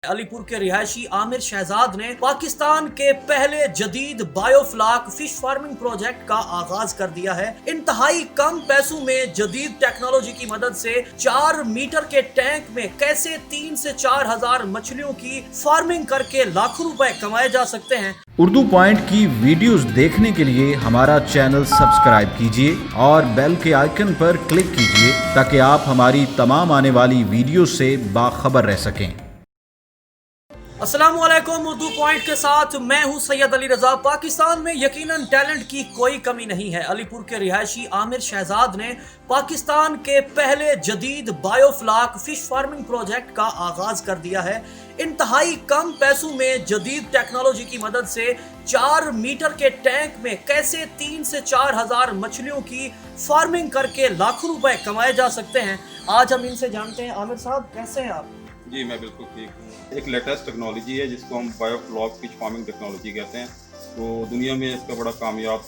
अलीपुर के रिहायशी आमिर शहजाद ने पाकिस्तान के पहले जदीद बायोफ्लाक फिश फार्मिंग प्रोजेक्ट का आगाज कर दिया है। इंतहाई कम पैसों में जदीद टेक्नोलॉजी की मदद से 4 मीटर के टैंक में कैसे 3 से 4 हजार मछलियों की फार्मिंग करके लाखों रुपए कमाए जा सकते हैं। उर्दू पॉइंट की वीडियोस देखने के लिए हमारा चैनल सब्सक्राइब कीजिए और बेल के आइकन पर क्लिक कीजिए ताकि आप हमारी तमाम आने वाली वीडियो से बाखबर रह सकें। अस्सलामुअलैकुम, उर्दू पॉइंट के साथ मैं हूं सैयद अली रजा। पाकिस्तान में यकीनन टैलेंट की कोई कमी नहीं है। अलीपुर के रिहायशी आमिर शहजाद ने पाकिस्तान के पहले जदीद बायोफ्लाक फिश फार्मिंग प्रोजेक्ट का आगाज कर दिया है। इंतहाई कम पैसों में जदीद टेक्नोलॉजी की मदद से 4 मीटर के टैंक में कैसे 3 से 4 हजार मछलियों की फार्मिंग करके लाखों रुपए कमाए जा सकते हैं। आज हम इनसे जानते हैं। आमिर साहब, कैसे हैं आप? जी मैं बिल्कुल ठीक हूँ। एक लेटेस्ट टेक्नोलॉजी है जिसको हम बायोफ्लॉक फिश फार्मिंग टेक्नोलॉजी कहते हैं। तो दुनिया में इसका बड़ा कामयाब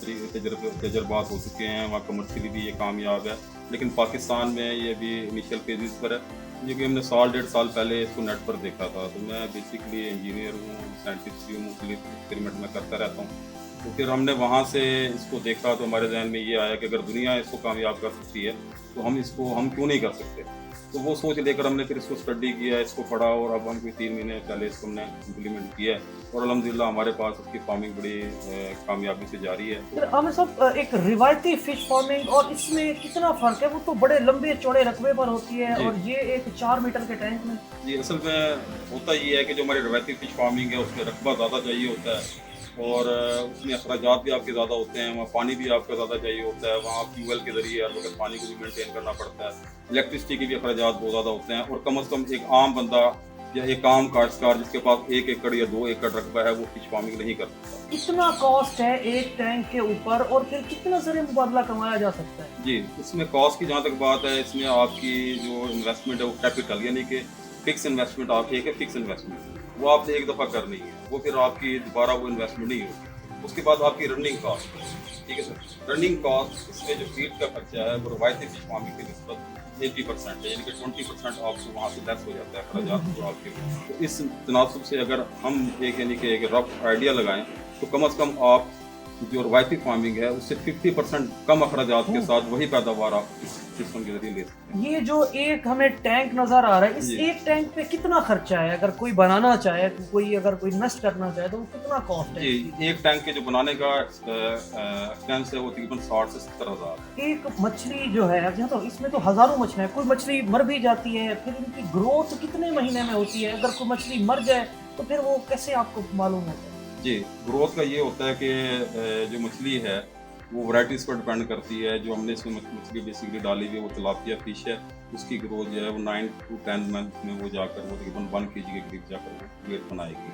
तजर्बात हो चुके हैं, वहाँ कमर्शियली भी ये कामयाब है, लेकिन पाकिस्तान में ये भी इनिशियल फेजेस पर है। क्योंकि हमने साल डेढ़ साल पहले इसको नेट पर देखा था। तो मैं बेसिकली इंजीनियर हूँ, साइंटिस्ट भी हूँ, मुख्तलिफ एक्सपेरिमेंट में करता रहता हूँ। तो फिर हमने वहाँ से इसको देखा तो हमारे जहन में ये आया कि अगर दुनिया इसको कामयाब कर सकती है तो हम क्यों नहीं कर सकते। तो वो सोच लेकर हमने फिर इसको स्टडी किया, इसको पढ़ा और अब हम कोई 3 महीने पहले इसको हमने इम्प्लीमेंट किया है और अल्हम्दुलिल्लाह हमारे पास उसकी फार्मिंग बड़ी कामयाबी से जारी है। आमिर साहब, एक रिवायती फिश फार्मिंग और इसमें कितना फ़र्क है? वो तो बड़े लंबे चौड़े रकबे पर होती है और ये एक 4 मीटर के टैंक में। जी, असल में होता ये है कि जो हमारी रिवायती फिश फार्मिंग है उसमें रकबा ज़्यादा चाहिए होता है और उसमें अखराजात भी आपके ज़्यादा होते हैं, वहाँ पानी भी आपका ज़्यादा चाहिए होता है, वहाँ ट्यूबवेल के ज़रिए हर वक्त पानी को भी मेंटेन करना पड़ता है, इलेक्ट्रिसिटी के भी अखराजात बहुत ज़्यादा होते हैं और कम से कम एक आम बंदा या एक आम काश्तकार जिसके पास 1 एकड़ या 2 एकड़ रकबा है वो फिश फार्मिंग नहीं कर सकता। इतना कॉस्ट है एक टैंक के ऊपर और फिर कितना ज़र मुबादला कमाया जा सकता है? जी, इसमें कॉस्ट की जहाँ तक बात है, इसमें आपकी जो इन्वेस्टमेंट है वो कैपिटल यानी कि फिक्स इन्वेस्टमेंट आपकी एक फिक्स इन्वेस्टमेंट वो आपने एक दफ़ा करनी है, वो फिर आपकी दोबारा वो इन्वेस्टमेंट नहीं होगी। उसके बाद आपकी रनिंग कॉस्ट, ठीक है सर, रनिंग कॉस्ट इसमें जो फीड का खर्चा है वो रवायती फिश फार्मिंग की निस्बत 80% है, यानी कि 20% आपको वहाँ से लेस हो जाता है अखराजात जो आपके। तो इस तनासब से अगर हम एक यानी कि एक रफ आइडिया लगाएं तो कम से कम आप जो रवायती फार्मिंग है उससे 50% कम अखराजात के साथ वही पैदावार आप इस सिस्टम के जरिए ले सकते हैं। ये जो एक हमें टैंक नजर आ रहा है, इस एक टैंक पे कितना खर्चा है? अगर कोई बनाना चाहे, अगर कोई इन्वेस्ट करना चाहे तो वो कितना कॉस्ट है? जी, एक टैंक के जो बनाने का एक्सपेंस है वो तकरीबन 60 से 70 हज़ार। एक मछली जो है, तो इसमें तो हजारों मछलियां, कोई मछली मर भी जाती है, फिर इनकी ग्रोथ कितने महीने में होती है? अगर कोई मछली मर जाए तो फिर वो कैसे आपको मालूम होता है? जी, ग्रोथ का ये होता है कि जो मछली है वो वैराइटीज़ पर डिपेंड करती है। जो हमने इसमें मछली बेसिकली डाली हुई है वो तिलापिया फिश है, उसकी ग्रोथ जो है वो 9 to 10 मंथ में वो जाकर वो तकरीबन 1 kg के करीब जाकर वो वेट बनाएगी।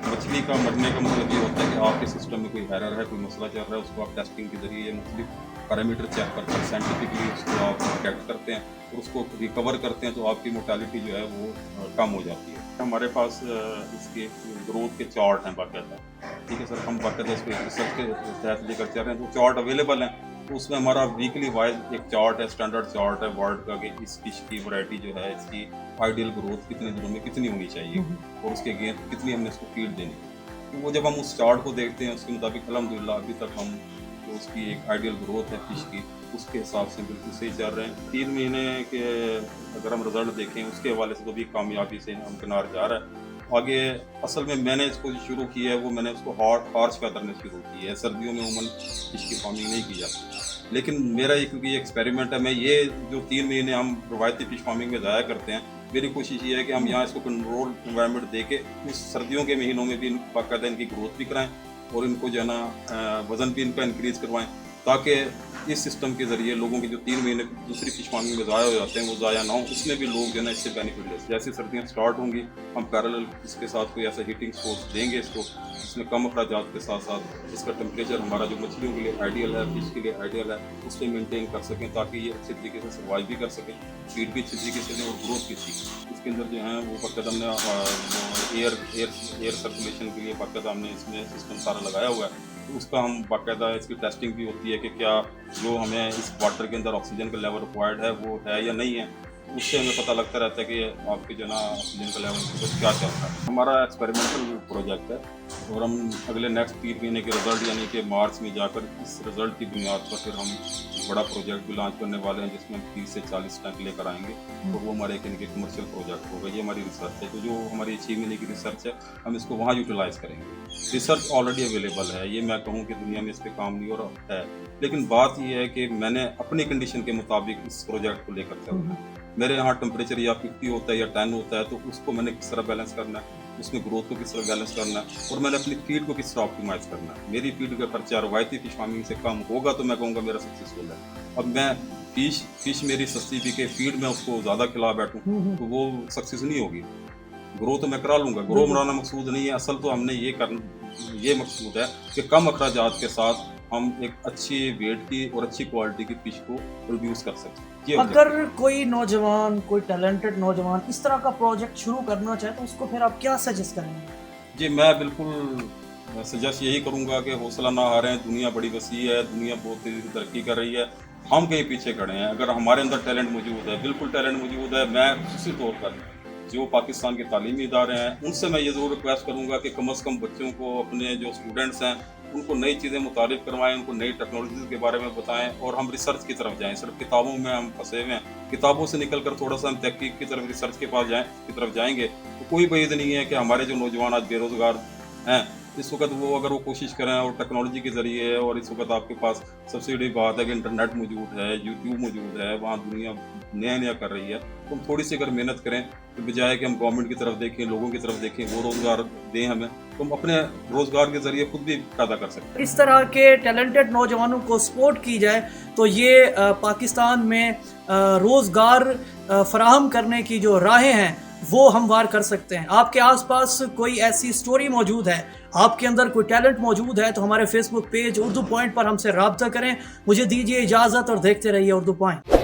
मछली का मरने का मतलब ये होता है कि आपके सिस्टम में कोई एरर है, कोई मसला चल रहा है, उसको आप टेस्टिंग के जरिए मुख्तलिफ पैरामीटर चेक करके साइंटिफिकली उसको आप डिटेक्ट करते हैं और उसको रिकवर करते हैं तो आपकी मोर्टेलिटी जो है वो कम हो जाती है। हमारे पास इसके ग्रोथ के चार्ट हैं बाकायदा, ठीक है सर, हम बाकायदा इसको रिसर्च के तहत लेकर चल रहे हैं। तो चार्ट अवेलेबल हैं, तो उसमें हमारा वीकली वाइज एक चार्ट है, स्टैंडर्ड चार्ट है वर्ल्ड का कि इस फिश की वैरायटी जो है इसकी आइडियल ग्रोथ कितने दिनों में कितनी होनी चाहिए और उसके अगेंस्ट कितनी हमने इसको फीड देनी। तो वो जब हम उस चार्ट को देखते हैं उसके मुताबिक अल्हम्दुलिल्लाह अभी तक हम तो उसकी एक आइडियल ग्रोथ है फिश की, उसके हिसाब से बिल्कुल सही चल रहे हैं। 3 महीने के अगर हम रिजल्ट देखें उसके हवाले से तो भी कामयाबी से हम किनार जा रहा है। आगे असल में मैंने इसको जो शुरू किया है वो मैंने उसको हार्च पैदा करने शुरू की है। सर्दियों में उमूमन फिश की फार्मिंग नहीं की जाती, लेकिन मेरा ये क्योंकि ये एक्सपेरिमेंट है, मैं ये जो 3 महीने हम रवायती फिश फार्मिंग में ज़ाया करते हैं, मेरी कोशिश ये है कि हम यहाँ इसको कंट्रोल एनवायरनमेंट दे के इस सर्दियों के महीनों में भी बाकायदा इनकी ग्रोथ भी कराएँ और इनको जो है ना वज़न भी इनका इंक्रीज़ करवाएं, ताकि इस सिस्टम के ज़रिए लोगों के जो 3 महीने दूसरी फिश फार्मिंग में ज़ाया हो जाते हैं वो ज़ाया ना हो, उसमें भी लोग जो है ना इससे बेनिफिट ले। जैसे सर्दियाँ स्टार्ट होंगी हम पैरेलल इसके साथ कोई ऐसा हीटिंग सोर्स देंगे इसको, इसमें कम अखराजात के साथ साथ इसका टेम्परेचर हमारा जो मछलियों के लिए आइडियल है, फिश के लिए आइडियल है, उससे मेंटेन कर सकें ताकि ये अच्छे तरीके से सर्वाइव भी कर सकें, फीड भी अच्छे तरीके से दें और ग्रोथ भी अच्छी। इसके अंदर जो है वो बाकायदा हमने एयर सर्कुलेशन के लिए बाकायदा हमने इसमें सिस्टम सारा लगाया हुआ है। तो उसका हम बाकायदा इसकी टेस्टिंग भी होती है कि क्या जो हमें इस वाटर के अंदर ऑक्सीजन का लेवल रिक्वायर्ड है वो है या नहीं है। उससे हमें पता लगता रहता है कि आपके जो ना ऑक्सीजन का लेवल क्या चल रहा है। हमारा एक्सपेरिमेंटल प्रोजेक्ट है और हम अगले नेक्स्ट 3 महीने के रिजल्ट यानी कि मार्च में जाकर इस रिजल्ट की बुनियाद पर फिर हम बड़ा प्रोजेक्ट भी लॉन्च करने वाले हैं, जिसमें हम 30 से 40 टैंक लेकर आएंगे और वो हमारे एक इनके कमर्शियल प्रोजेक्ट होगा। ये हमारी रिसर्च है, तो जो हमारी 6 महीने की रिसर्च है हम इसको वहाँ यूटिलाइज़ करेंगे। रिसर्च ऑलरेडी अवेलेबल है, ये मैं कहूँ कि दुनिया में इस पर काम नहीं हो रहा है, लेकिन बात ये है कि मैंने अपनी कंडीशन के मुताबिक इस प्रोजेक्ट को लेकर चलना है। मेरे यहाँ टेम्परेचर या 50 होता है या 10 होता है, तो उसको मैंने किस तरह बैलेंस करना है, उसमें ग्रोथ को किस तरह बैलेंस करना है और मैंने अपनी फीड को किस तरह ऑप्टिमाइज करना है। मेरी फीड का खर्चा रवायती फिश फार्मिंग से कम होगा तो मैं कहूँगा मेरा सक्सेसफुल है। अब मैं फिश मेरी सस्ती भी के फीड में उसको ज़्यादा खिला बैठूँ तो वो सक्सेस नहीं होगी। ग्रो तो मैं करा लूँगा, ग्रो बनाना मकसूद नहीं है, असल तो हमने ये मकसूद है कि कम अखराजात के साथ हम एक अच्छी वेट की और अच्छी क्वालिटी की फिश को प्रोड्यूस कर सकते हैं। अगर कोई नौजवान, कोई टैलेंटेड नौजवान इस तरह का प्रोजेक्ट शुरू करना चाहे तो उसको फिर आप क्या सजेस्ट करेंगे? जी मैं बिल्कुल सजेस्ट यही करूँगा कि हौसला ना हारें। दुनिया बड़ी वसी है, दुनिया बहुत तेज़ी से तरक्की कर रही है, हम कहीं पीछे खड़े हैं। अगर हमारे अंदर टैलेंट मौजूद है, बिल्कुल टैलेंट मौजूद है, मैं खुशी तौर पर जो पाकिस्तान के तालीमी इदारे हैं उनसे मैं ये ज़रूर रिक्वेस्ट करूँगा कि कम से कम बच्चों को, अपने जो स्टूडेंट्स हैं उनको नई चीज़ें मुतारिफ करवाएं, उनको नई टेक्नोलॉजीज़ के बारे में बताएं और हम रिसर्च की तरफ जाएं। सिर्फ किताबों में हम फंसे हुए हैं, किताबों से निकल कर थोड़ा सा हम तहकीक की तरफ, रिसर्च के पास की तरफ जाएंगे तो कोई बात नहीं है कि हमारे जो नौजवान आज बेरोज़गार हैं इस वक्त वो अगर वो कोशिश करें और टेक्नोलॉजी के ज़रिए, और इस वक्त आपके पास सबसे बड़ी बात है कि इंटरनेट मौजूद है, यूट्यूब मौजूद है, वहाँ दुनिया नया कर रही है, तो हम थोड़ी सी अगर मेहनत करें तो बजाय कि हम गवर्नमेंट की तरफ देखें, लोगों की तरफ देखें, वो रोज़गार दें हमें, तो हम अपने रोज़गार के ज़रिए खुद भी पैदा कर सकते हैं। इस तरह के टैलेंटेड नौजवानों को सपोर्ट की जाए तो ये पाकिस्तान में रोज़गार फराहम करने की जो राहें हैं वो हमवार कर सकते हैं। आपके आसपास कोई ऐसी स्टोरी मौजूद है, आपके अंदर कोई टैलेंट मौजूद है तो हमारे फेसबुक पेज उर्दू पॉइंट पर हमसे राब्ता करें। मुझे दीजिए इजाज़त और देखते रहिए उर्दू पॉइंट।